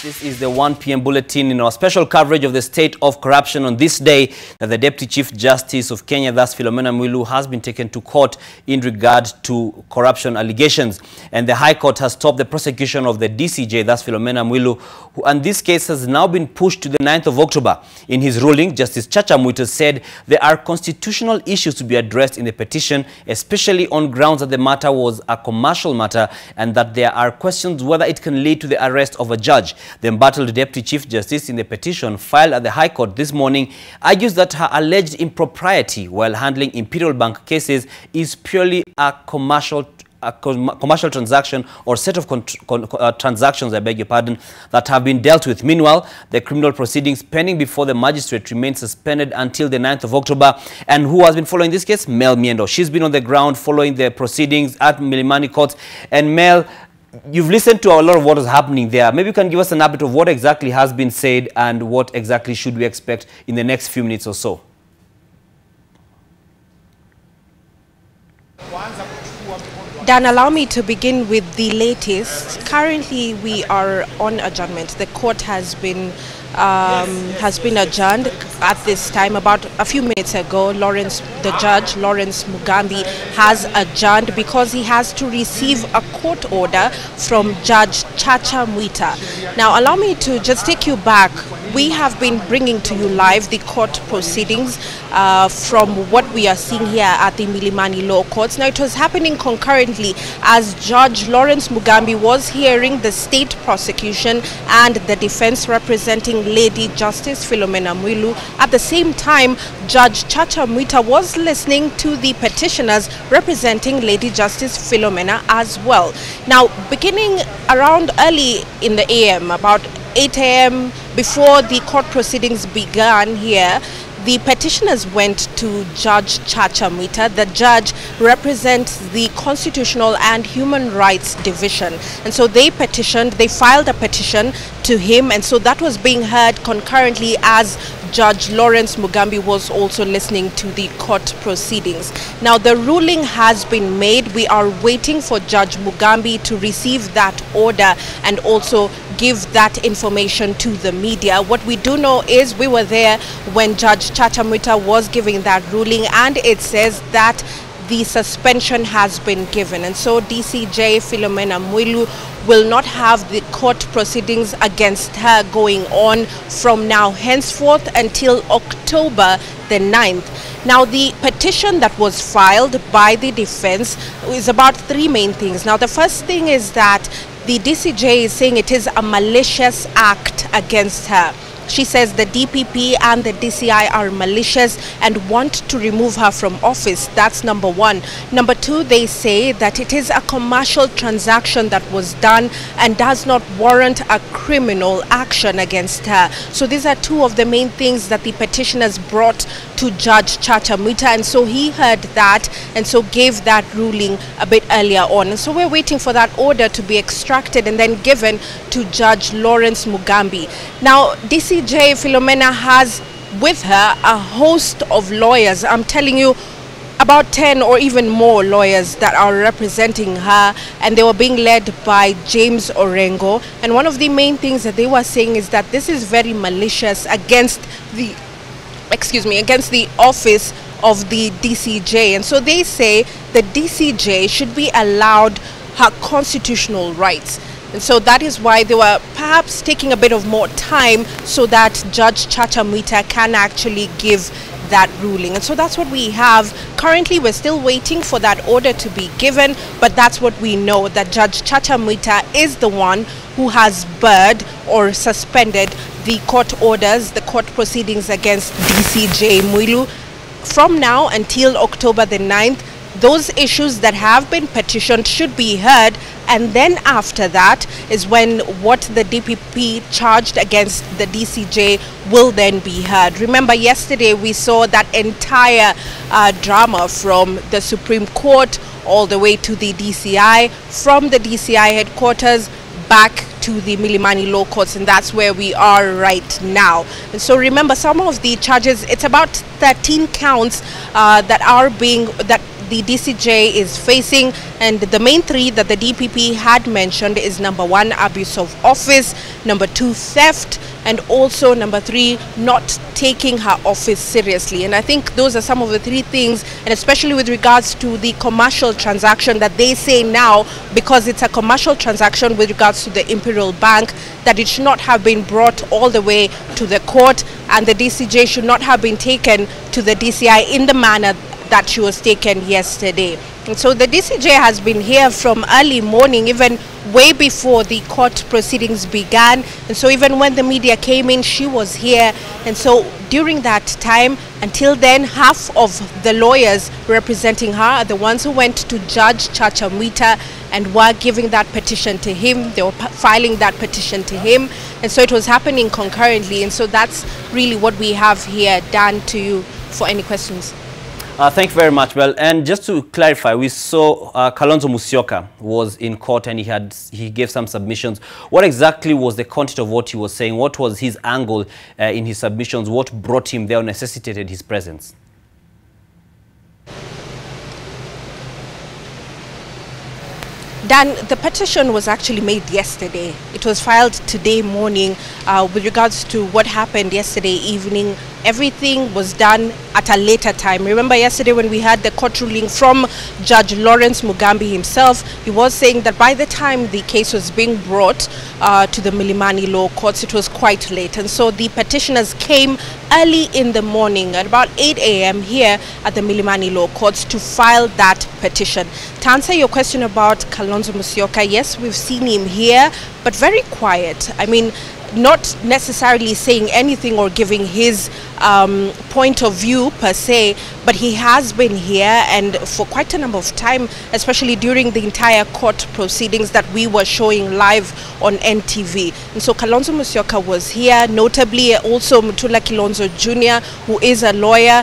This is the 1 p.m. bulletin in our special coverage of the state of corruption on this day that the Deputy Chief Justice of Kenya, thus Philomena Mwilu, has been taken to court in regard to corruption allegations. And the High Court has stopped the prosecution of the DCJ, thus Philomena Mwilu, and this case has now been pushed to the 9th of October. In his ruling, Justice Chacha Mwita said there are constitutional issues to be addressed in the petition, especially on grounds that the matter was a commercial matter and that there are questions whether it can lead to the arrest of a judge. The embattled Deputy Chief Justice in the petition filed at the High Court this morning argues that her alleged impropriety while handling Imperial Bank cases is purely a commercial transaction or set of transactions, I beg your pardon, that have been dealt with. Meanwhile, the criminal proceedings pending before the magistrate remain suspended until the 9th of October. And who has been following this case? Mel Miendo. She's been on the ground following the proceedings at Milimani Court. And Mel, you've listened to a lot of what is happening there. Maybe you can give us an update of what exactly has been said and what exactly should we expect in the next few minutes or so. Dan, allow me to begin with the latest. Currently, we are on adjournment. The court has been adjourned at this time. About a few minutes ago, the judge, Lawrence Mugambi, has adjourned because he has to receive a court order from Judge Chacha Mwita. Now, allow me to just take you back. We have been bringing to you live the court proceedings from what we are seeing here at the Milimani Law Courts. Now, it was happening concurrently as Judge Lawrence Mugambi was hearing the state prosecution and the defense representing Lady Justice Philomena Mwilu. At the same time, Judge Chacha Mwita was listening to the petitioners representing Lady Justice Philomena as well. Now, beginning around early in the AM, about 8 a.m. before the court proceedings began here, the petitioners went to Judge Chacha Mwita. The judge represents the Constitutional and Human Rights Division. And so they filed a petition to him. And so that was being heard concurrently as Judge Lawrence Mugambi was also listening to the court proceedings. Now, the ruling has been made. We are waiting for Judge Mugambi to receive that order and also give that information to the media. What we do know is we were there when Judge Chacha Mwita was giving that ruling, and it says that the suspension has been given. And so DCJ Philomena Mwilu will not have the court proceedings against her going on from now henceforth until October the 9th. Now, the petition that was filed by the defense is about three main things. Now, the first thing is that the DCJ is saying it is a malicious act against her. She says the DPP and the DCI are malicious and want to remove her from office. That's number one. Number two, they say that it is a commercial transaction that was done and does not warrant a criminal action against her. So these are two of the main things that the petitioners brought to Judge Chacha Mwita, and so he heard that and so gave that ruling a bit earlier on. And so we're waiting for that order to be extracted and then given to Judge Lawrence Mugambi. Now, DCJ Philomena has with her a host of lawyers. I'm telling you, about 10 or even more lawyers that are representing her, and they were being led by James Orengo. And one of the main things that they were saying is that this is very malicious against the office of the DCJ. And so they say the DCJ should be allowed her constitutional rights. And so that is why they were perhaps taking a bit of more time so that Judge Chacha Mwita can actually give that ruling. And so that's what we have. Currently, we're still waiting for that order to be given, but that's what we know, that Judge Chacha Mwita is the one who has barred or suspended the court orders, the court proceedings against DCJ Mwilu. From now until October the 9th, those issues that have been petitioned should be heard, and then after that is when what the DPP charged against the DCJ will then be heard. Remember, yesterday we saw that entire drama from the Supreme Court all the way to the DCI, from the DCI headquarters back to the Milimani Law Courts, and that's where we are right now. And so remember, some of the charges, it's about 13 counts that the DCJ is facing, and the main three that the DPP had mentioned is number 1, abuse of office, number 2, theft, and also number 3, not taking her office seriously. And I think those are some of the 3 things, and especially with regards to the commercial transaction that they say now, because it's a commercial transaction with regards to the Imperial Bank, that it should not have been brought all the way to the court, and the DCJ should not have been taken to the DCI in the manner that she was taken yesterday. And so the DCJ has been here from early morning, even way before the court proceedings began. And so even when the media came in, she was here. And so during that time, until then, half of the lawyers representing her are the ones who went to Judge Chacha Mwita and were giving that petition to him. They were filing that petition to him. And so it was happening concurrently. And so that's really what we have here. Dan, to you for any questions. Thank you very much. Well, and just to clarify, we saw Kalonzo Musyoka was in court and he gave some submissions. What exactly was the content of what he was saying? What was his angle in his submissions? What brought him there or necessitated his presence? Dan, the petition was actually made yesterday. It was filed today morning. With regards to what happened yesterday evening, everything was done at a later time. Remember yesterday when we had the court ruling from Judge Lawrence Mugambi himself, he was saying that by the time the case was being brought to the Milimani Law Courts, it was quite late. And so the petitioners came early in the morning at about 8 a.m. here at the Milimani Law Courts to file that petition. To answer your question about Kalonzo Musyoka, yes, we've seen him here, but very quiet. I mean, not necessarily saying anything or giving his point of view per se, but he has been here and for quite a number of time, especially during the entire court proceedings that we were showing live on NTV. And so Kalonzo Musyoka was here, notably also Mutula Kilonzo Jr., who is a lawyer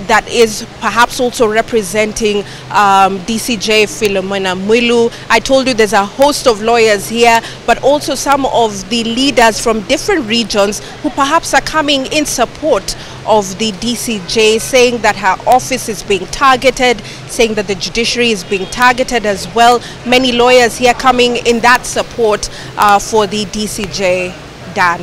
that is perhaps also representing DCJ Philomena Mwilu. I told you there's a host of lawyers here, but also some of the leaders from different regions who perhaps are coming in support of the DCJ, saying that her office is being targeted, saying that the judiciary is being targeted as well. Many lawyers here coming in that support for the DCJ. Dan.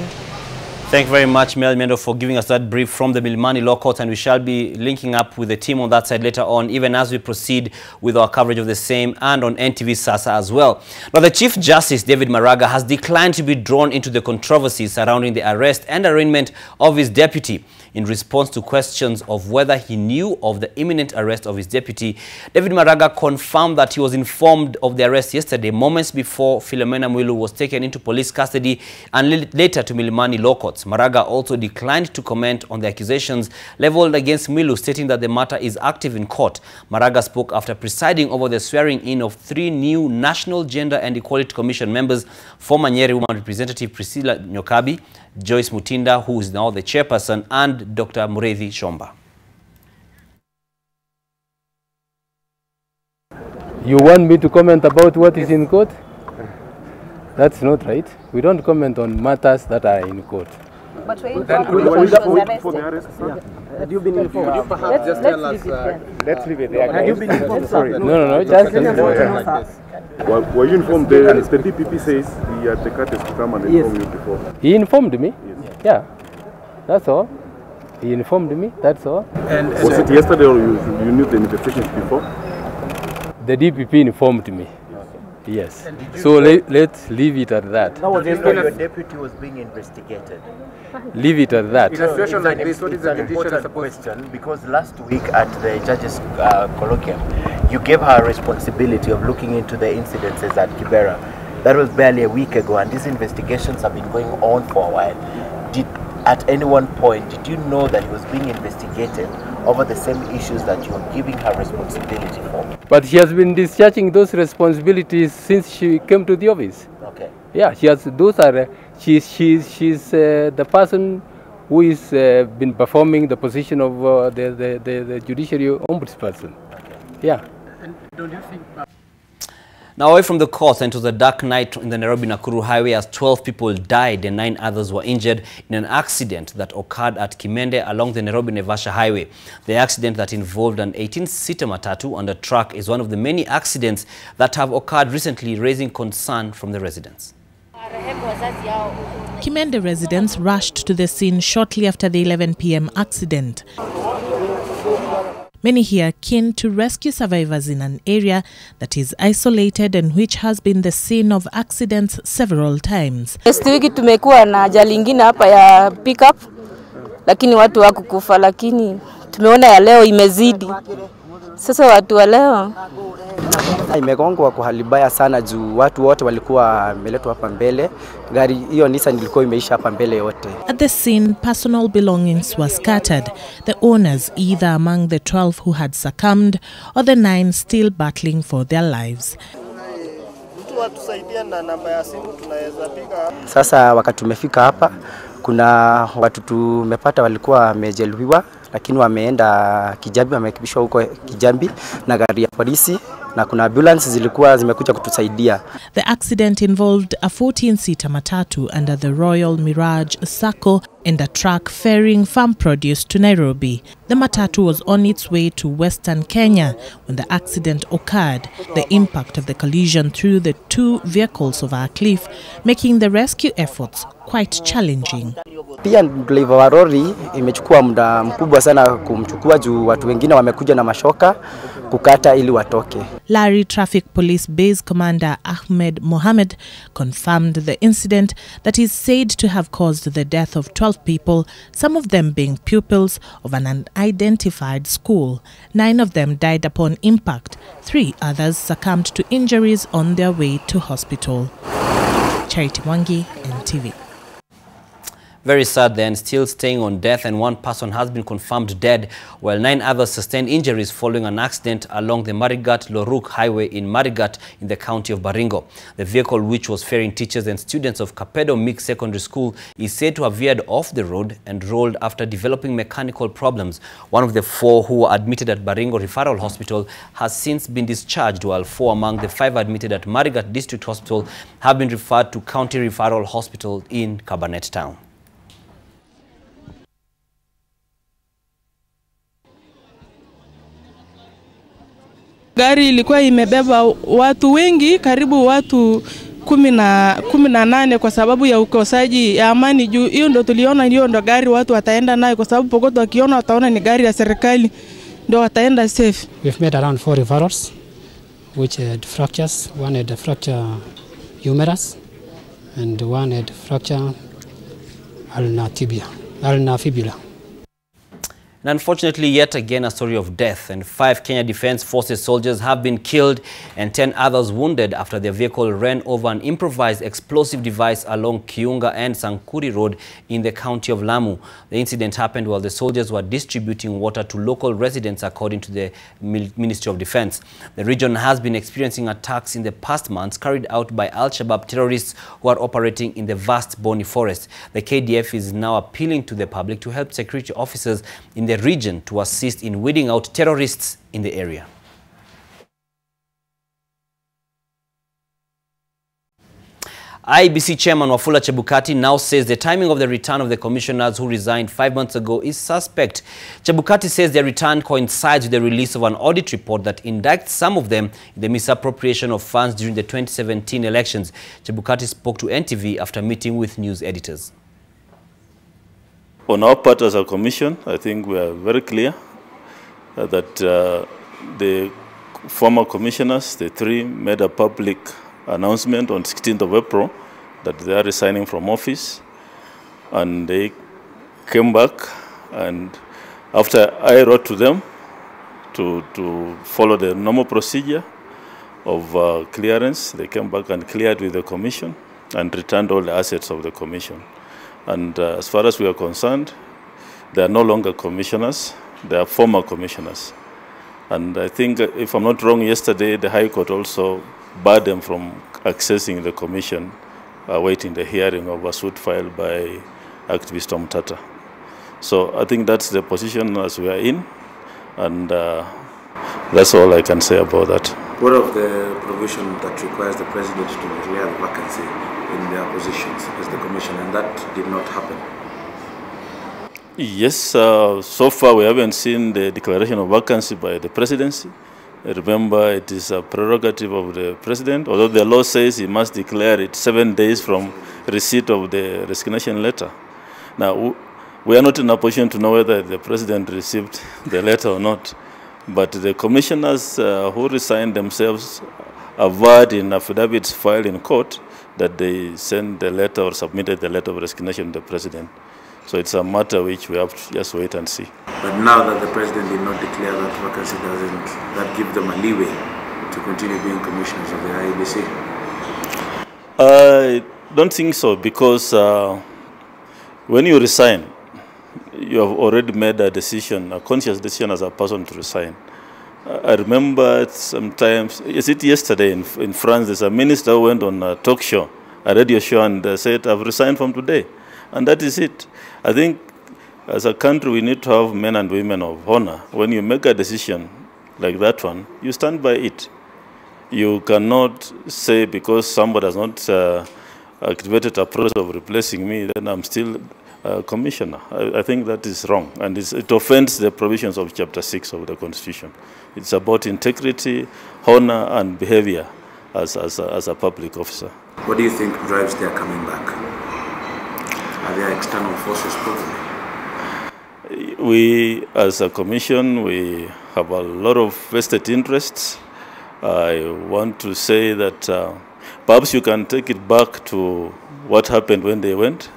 Thank you very much, Mel Mendo, for giving us that brief from the Milimani Law Court, and we shall be linking up with the team on that side later on, even as we proceed with our coverage of the same and on NTV SASA as well. Now, the Chief Justice, David Maraga, has declined to be drawn into the controversy surrounding the arrest and arraignment of his deputy. In response to questions of whether he knew of the imminent arrest of his deputy, David Maraga confirmed that he was informed of the arrest yesterday, moments before Philomena Mwilu was taken into police custody and later to Milimani Law Courts. Maraga also declined to comment on the accusations leveled against Mwilu, stating that the matter is active in court. Maraga spoke after presiding over the swearing-in of 3 new National Gender and Equality Commission members, former Nyeri Woman Representative Priscilla Nyokabi, Joyce Mutinda, who is now the chairperson, and Dr. Mureithi Shomba. You want me to comment about what is in court? That's not right. We don't comment on matters that are in court. But were you informed for the arrest? Yeah. Had you been informed? Could you perhaps just tell us? Let's leave it there. Had you been informed? Sorry. No, just like this. Were you informed? The DPP says he had the courtesy to come and inform you before. He informed me? Yes. Yeah. That's all. He informed me, that's all. And was it yesterday or you knew the investigations before? The DPP informed me. Yes. So let's leave it at that. No, your deputy was being investigated. Leave it at that. In a situation like this, what is the important question? Because last week at the judges' colloquium, you gave her a responsibility of looking into the incidences at Kibera. That was barely a week ago, and these investigations have been going on for a while. At any one point, did you know that he was being investigated over the same issues that you are giving her responsibility for? But she has been discharging those responsibilities since she came to the office. Okay. Yeah, she has. Those are. She's the person who is been performing the position of the judiciary ombudsperson. Okay. Yeah. And don't you think? Now away from the coast, and it was a dark night in the Nairobi-Nakuru highway as 12 people died and 9 others were injured in an accident that occurred at Kimende along the Nairobi-Naivasha highway. The accident that involved an 18-seater matatu and a truck is one of the many accidents that have occurred recently, raising concern from the residents. Kimende residents rushed to the scene shortly after the 11 p.m. accident. Many here keen to rescue survivors in an area that is isolated and which has been the scene of accidents several times. Last week tumekuwa na ajali ingine hapa ya pickup, lakini watu hawakukufa, lakini tumeona ya leo imezidi. Sasa watu wa leo imegongwa kwa hali mbaya sana juu watu wote walikuwa wameletwa hapa mbele. Gari hiyo Nissan ilikuwa imeisha hapa mbele yote. At the scene, personal belongings were scattered. The owners either among the 12 who had succumbed or the 9 still battling for their lives. Sasa wakati tumefika hapa, kuna watu tumepata walikuwa wamejeruhiwa, lakini wameenda Kijambi, wamekibishwa huko Kijambi na gari ya polisi, na kuna ambulance zilikuwa zimekuja kutusaidia. The accident involved a 14-seater matatu under the Royal Mirage Sacco and a truck ferrying farm produce to Nairobi. The matatu was on its way to Western Kenya when the accident occurred. The impact of the collision threw the 2 vehicles over a cliff, making the rescue efforts quite challenging. Pia driver wa lori imechukua muda mkubwa sana kumchukua juu watu wengine wamekuja na mashoka kukata ili watoke. Lari Traffic Police Base Commander Ahmed Mohammed confirmed the incident that is said to have caused the death of 12 people, some of them being pupils of an unidentified school. 9 of them died upon impact. 3 others succumbed to injuries on their way to hospital. Charity Mwangi, NTV. Very sad then, still staying on death, and 1 person has been confirmed dead, while 9 others sustained injuries following an accident along the Marigat-Loruk highway in Marigat in the county of Baringo. The vehicle, which was ferrying teachers and students of Kapedo Mixed Secondary School, is said to have veered off the road and rolled after developing mechanical problems. 1 of the 4 who were admitted at Baringo Referral Hospital has since been discharged, while 4 among the 5 admitted at Marigat District Hospital have been referred to County Referral Hospital in Kabarnet Town. Gari ilikuwa imebeba watu wengi, karibu watu 18 kwa sababu ya ukosaji ya amani juu. Hiyo ndo tuliona, hiyo ndo gari watu wataenda nayo kwa sababu popote wakiona wataona ni gari ya serikali, ndo wataenda safe. We've made around 4 referrals which had fractures. 1 had a fracture humerus and 1 had fracture ulnar fibula. And unfortunately, yet again, a story of death, and 5 Kenya Defence Forces soldiers have been killed and 10 others wounded after their vehicle ran over an improvised explosive device along Kiunga and Sankuri Road in the county of Lamu. The incident happened while the soldiers were distributing water to local residents, according to the Ministry of Defence. The region has been experiencing attacks in the past months carried out by Al-Shabaab terrorists who are operating in the vast Boni forest. The KDF is now appealing to the public to help security officers in the region to assist in weeding out terrorists in the area. IABC Chairman Wafula Chebukati now says the timing of the return of the commissioners who resigned 5 months ago is suspect. Chebukati says their return coincides with the release of an audit report that indicts some of them in the misappropriation of funds during the 2017 elections. Chebukati spoke to NTV after meeting with news editors. On our part as a commission, I think we are very clear that the former commissioners, the 3, made a public announcement on 16th of April that they are resigning from office, and they came back, and after I wrote to them to follow the normal procedure of clearance, they came back and cleared with the commission and returned all the assets of the commission. And as far as we are concerned, they are no longer commissioners, they are former commissioners. And I think, if I'm not wrong, yesterday the High Court also barred them from accessing the commission, awaiting the hearing of a suit filed by activist Tom Tata. So I think that's the position as we are in, and that's all I can say about that. What of the provision that requires the president to declare the vacancy in their positions as the commission, and that did not happen? Yes, so far we haven't seen the declaration of vacancy by the presidency. Remember, it is a prerogative of the president, although the law says he must declare it 7 days from receipt of the resignation letter. Now, we are not in a position to know whether the president received the letter or not, but the commissioners who resigned themselves averred in affidavits filed in court that they sent the letter or submitted the letter of resignation to the president. So it's a matter which we have to just wait and see. But now that the president did not declare that vacancy, doesn't that give them a leeway to continue being commissioners of the IABC? I don't think so, because when you resign, you have already made a decision, a conscious decision as a person to resign. I remember sometimes, is it yesterday in France, there's a minister who went on a talk show, a radio show, and said, I've resigned from today. And that is it. I think as a country, we need to have men and women of honor. When you make a decision like that one, you stand by it. You cannot say because somebody has not activated a process of replacing me, then I'm still a commissioner. I think that is wrong, and it offends the provisions of Chapter 6 of the Constitution. It's about integrity, honor, and behavior as a public officer. What do you think drives their coming back? Are there external forces probably? We, as a commission, we have a lot of vested interests. I want to say that perhaps you can take it back to what happened when they went.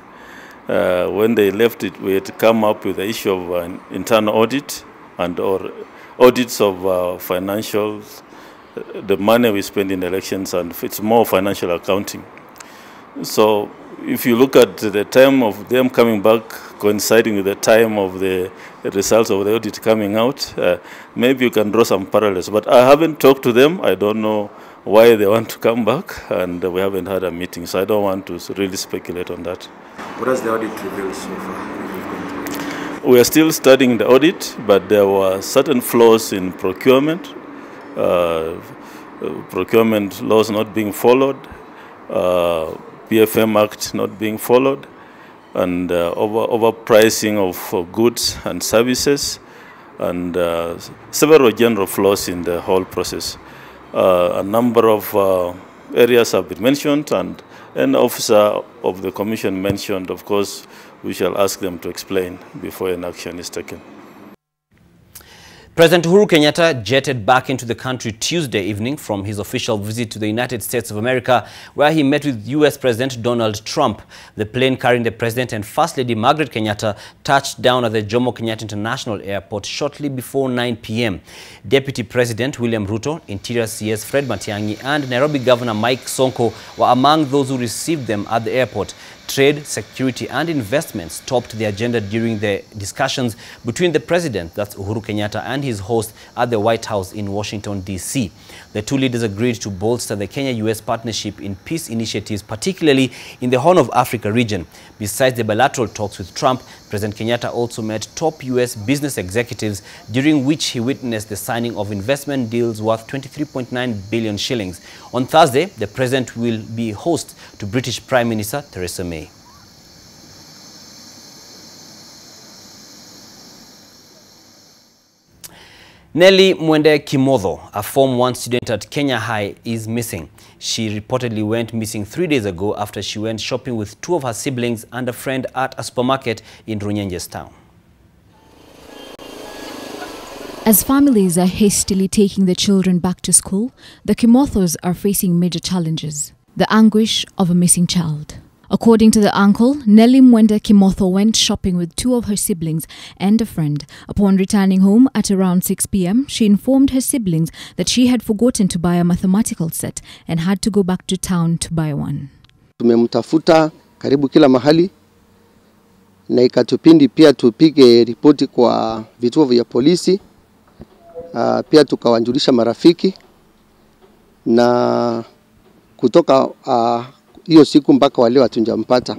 When they left it, we had to come up with the issue of an internal audit or audits of financials, the money we spend in elections, and it's more financial accounting. So if you look at the time of them coming back coinciding with the time of the results of the audit coming out, maybe you can draw some parallels. But I haven't talked to them. I don't know why they want to come back, and we haven't had a meeting, so I don't want to really speculate on that. What has the audit revealed so far? We are still studying the audit, but there were certain flaws in procurement, procurement laws not being followed, PFM Act not being followed, and overpricing of goods and services, and several general flaws in the whole process. A number of areas have been mentioned, and an officer of the commission mentioned. Of course, we shall ask them to explain before an action is taken. President Uhuru Kenyatta jetted back into the country Tuesday evening from his official visit to the United States of America, where he met with U.S. President Donald Trump. The plane carrying the president and First Lady Margaret Kenyatta touched down at the Jomo Kenyatta International Airport shortly before 9 p.m. Deputy President William Ruto, Interior CS Fred Matiang'i, and Nairobi Governor Mike Sonko were among those who received them at the airport. Trade, security, and investments topped the agenda during the discussions between the president, that's Uhuru Kenyatta, and his host at the White House in Washington, D.C. The two leaders agreed to bolster the Kenya-US partnership in peace initiatives, particularly in the Horn of Africa region. Besides the bilateral talks with Trump, President Kenyatta also met top U.S. business executives, during which he witnessed the signing of investment deals worth 23.9 billion shillings. On Thursday, the president will be host to British Prime Minister Theresa May. Nelly Mwende Kimotho, a Form 1 student at Kenya High, is missing. She reportedly went missing 3 days ago after she went shopping with two of her siblings and a friend at a supermarket in Runyenjes town. As families are hastily taking their children back to school, the Kimothos are facing major challenges. The anguish of a missing child. According to the uncle, Nelly Mwende Kimotho went shopping with two of her siblings and a friend. Upon returning home at around 6 p.m., she informed her siblings that she had forgotten to buy a mathematical set and had to go back to town to buy one. Tumemtafuta karibu kila mahali na ikatupindi pia tupige ripoti kwa vituo vya polisi, pia tukawajulisha marafiki, na kutoka hiyo siku mpaka wale hatunjampata.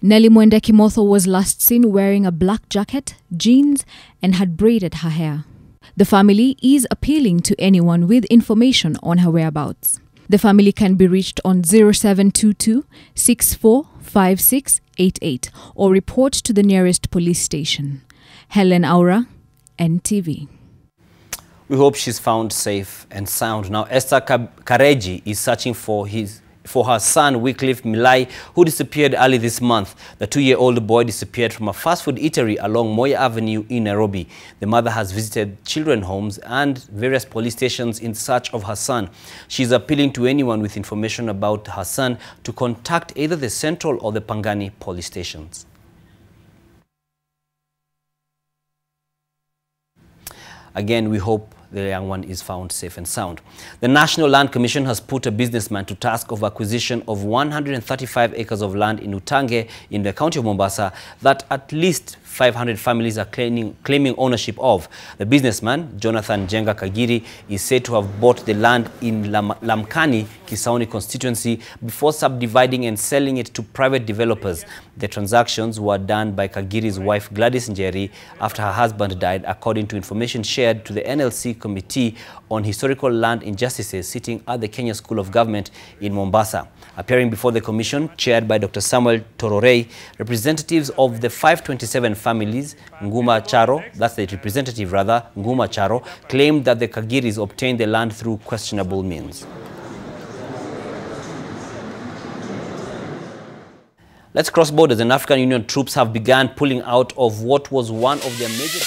Nelly Mwende Kimotho was last seen wearing a black jacket, jeans, and had braided her hair. The family is appealing to anyone with information on her whereabouts. The family can be reached on 0722 645688 or report to the nearest police station. Helen Aura, NTV. We hope she's found safe and sound. Now, Esther Kareji is searching for her son, Wycliffe Milai, who disappeared early this month. The 2-year-old boy disappeared from a fast food eatery along Moya Avenue in Nairobi. The mother has visited children's homes and various police stations in search of her son. She is appealing to anyone with information about her son to contact either the Central or the Pangani police stations. Again, we hope the young one is found safe and sound. The National Land Commission has put a businessman to task of acquisition of 135 acres of land in Utange in the county of Mombasa that at least 500 families are claiming ownership of. The businessman, Jonathan Jenga Kagiri, is said to have bought the land in Lamkani, Kisauni constituency before subdividing and selling it to private developers. The transactions were done by Kagiri's wife Gladys Nyeri after her husband died, according to information shared to the NLC Committee on Historical Land Injustices sitting at the Kenya School of Government in Mombasa. Appearing before the commission, chaired by Dr. Samuel Tororei, representatives of the 527 families, Nguma Charo, that's the representative rather, Nguma Charo, claimed that the Kagiris obtained the land through questionable means. Let's cross borders, and African Union troops have begun pulling out of what was one of their major...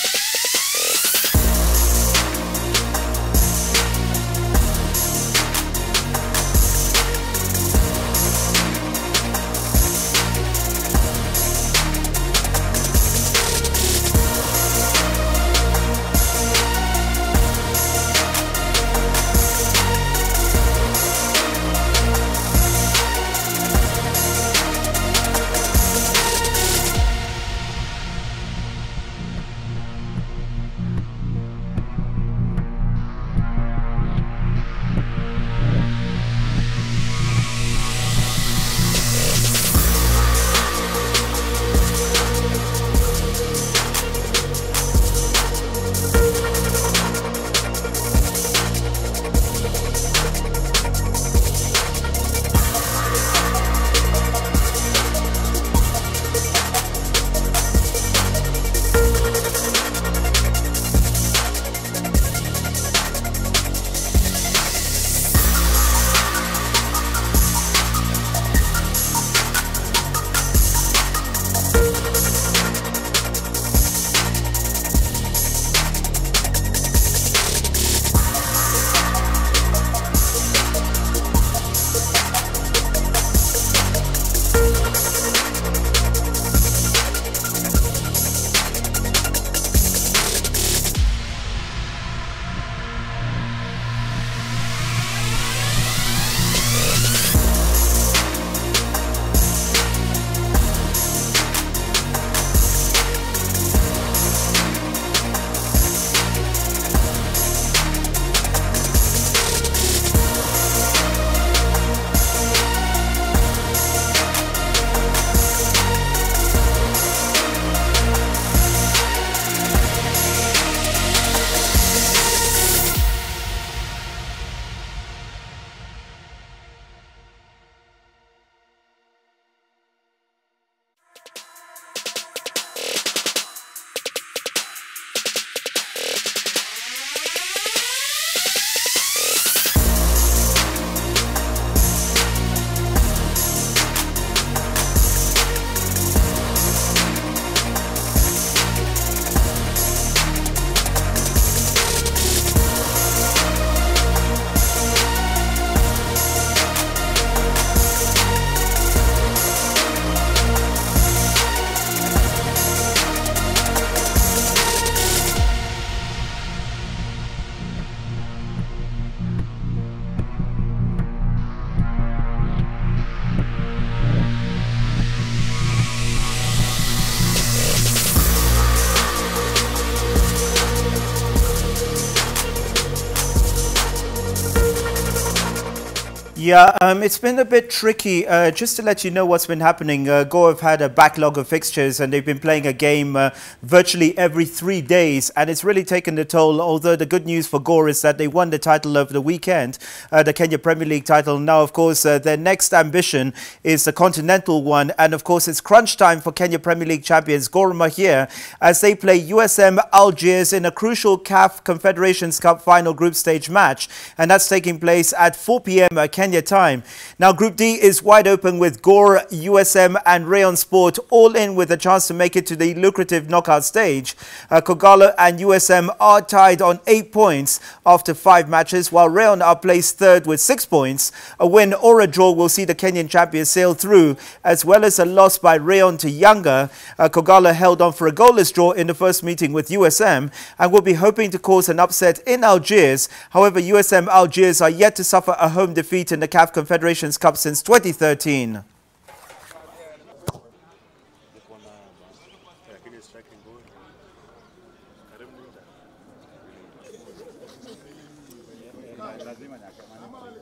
Yeah, it's been a bit tricky. Just to let you know what's been happening, Gore have had a backlog of fixtures and they've been playing a game virtually every 3 days, and it's really taken the toll. Although the good news for Gore is that they won the title over the weekend, the Kenya Premier League title. Now, of course, their next ambition is the continental one, and of course, it's crunch time for Kenya Premier League champions Gor Mahia as they play USM Algiers in a crucial CAF Confederations Cup final group stage match, and that's taking place at 4 p.m. Kenya time. Now, Group D is wide open with Gore, USM and Rayon Sport all in with a chance to make it to the lucrative knockout stage. Kogalo and USM are tied on 8 points after 5 matches, while Rayon are placed third with 6 points. A win or a draw will see the Kenyan champions sail through, as well as a loss by Rayon to Yanga. Kogalo held on for a goalless draw in the first meeting with USM and will be hoping to cause an upset in Algiers. However, USM Algiers are yet to suffer a home defeat in the CAF Confederations Cup since 2013.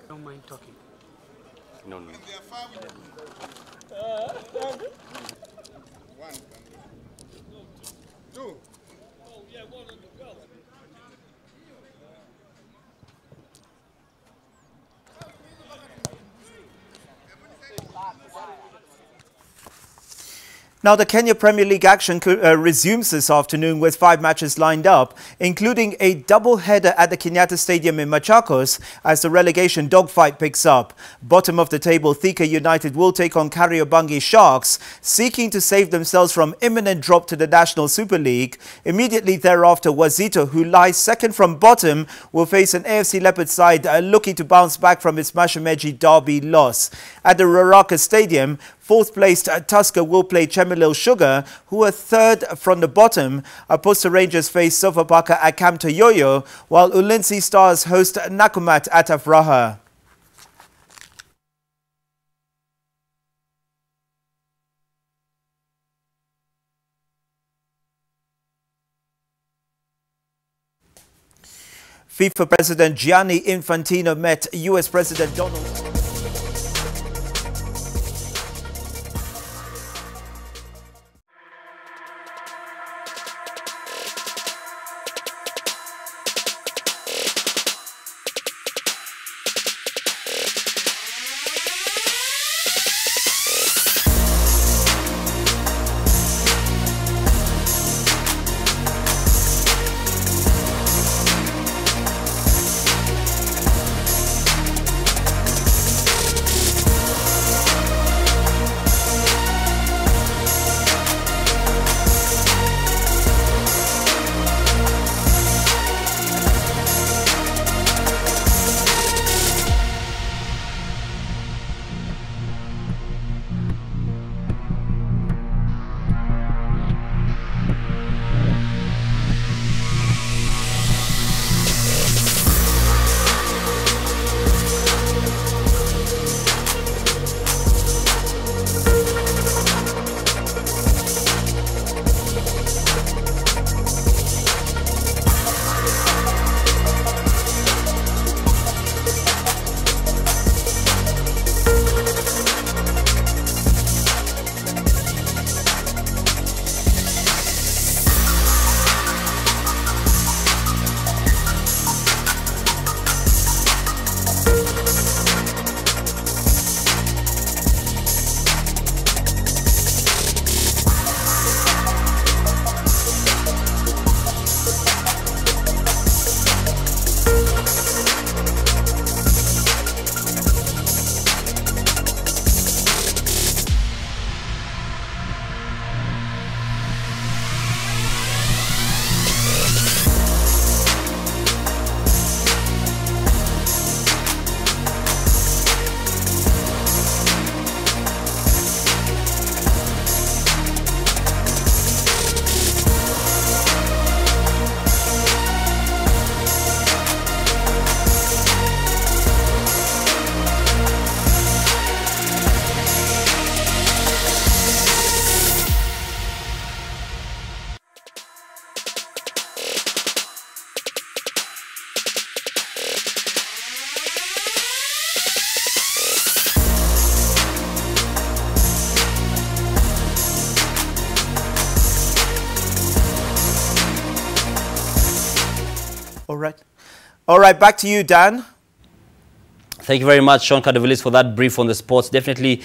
Don't mind talking. No. Now, the Kenya Premier League action resumes this afternoon with 5 matches lined up, including a double-header at the Kenyatta Stadium in Machakos as the relegation dogfight picks up. Bottom of the table, Thika United will take on Kariobangi Sharks, seeking to save themselves from imminent drop to the National Super League. Immediately thereafter, Wazito, who lies second from bottom, will face an AFC Leopards side looking to bounce back from its Mashemeji derby loss. At the Ruraka Stadium, 4th placed Tusker will play Chemelil Sugar, who are third from the bottom. Posta Rangers face Sofapaka at Camp Toyoyo, while Ulinzi Stars host Nakumat at Afraha. FIFA President Gianni Infantino met US President Donald Trump. All right. All right, back to you, Dan. Thank you very much, Sean Kadovelis, for that brief on the sports. Definitely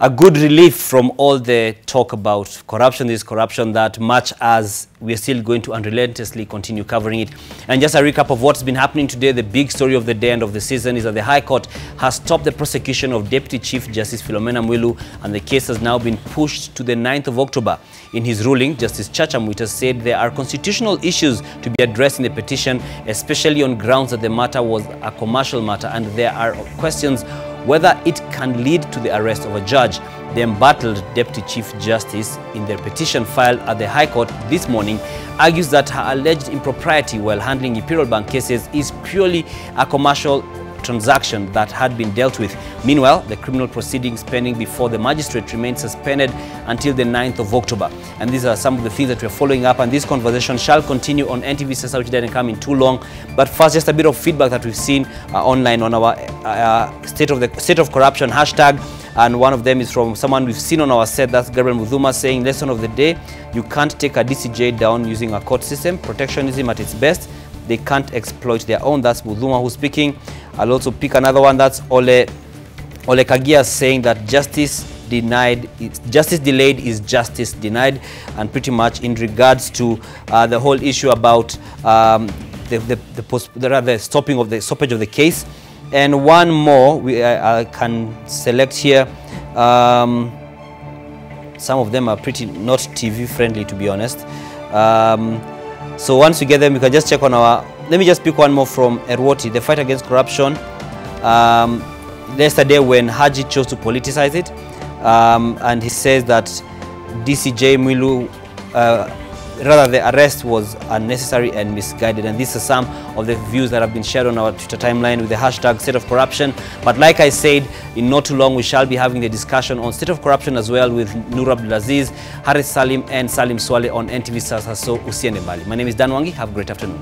a good relief from all the talk about corruption, this corruption, that much as we are still going to unrelentlessly continue covering it. And just a recap of what's been happening today, the big story of the day and of the season is that the High Court has stopped the prosecution of Deputy Chief Justice Philomena Mwilu, and the case has now been pushed to the 9th of October. In his ruling, Justice Chacha Mwita said there are constitutional issues to be addressed in the petition, especially on grounds that the matter was a commercial matter and there are questions whether it can lead to the arrest of a judge. The embattled Deputy Chief Justice, in their petition filed at the High Court this morning, argues that her alleged impropriety while handling Imperial Bank cases is purely a commercial transaction that had been dealt with. Meanwhile, the criminal proceedings pending before the magistrate remained suspended until the 9th of October. And these are some of the things that we're following up, and this conversation shall continue on NTV SASA, which didn't come in too long. But first, just a bit of feedback that we've seen online on our state of corruption hashtag. And one of them is from someone we've seen on our set, that's Gabriel Mudhuma, saying, lesson of the day, you can't take a DCJ down using a court system. Protectionism at its best. They can't exploit their own. That's Mudhuma who's speaking. I'll also pick another one. That's Ole Kagia, saying that justice delayed is justice denied, and pretty much in regards to the whole issue about the stoppage of the case. And one more I can select here. Some of them are pretty not TV friendly, to be honest. So once we get them, we can just check on our... Let me just pick one more from Erwoti, the fight against corruption. Yesterday when Haji chose to politicize it, and he says that DCJ Mwilu, rather the arrest was unnecessary and misguided. And these are some of the views that have been shared on our Twitter timeline with the hashtag state of corruption. But like I said, in not too long, we shall be having the discussion on state of corruption as well with Nur Abdulaziz, Haris Salim and Salim Swale on NTV SASA. So usiende mbali. My name is Dan Wangi. Have a great afternoon.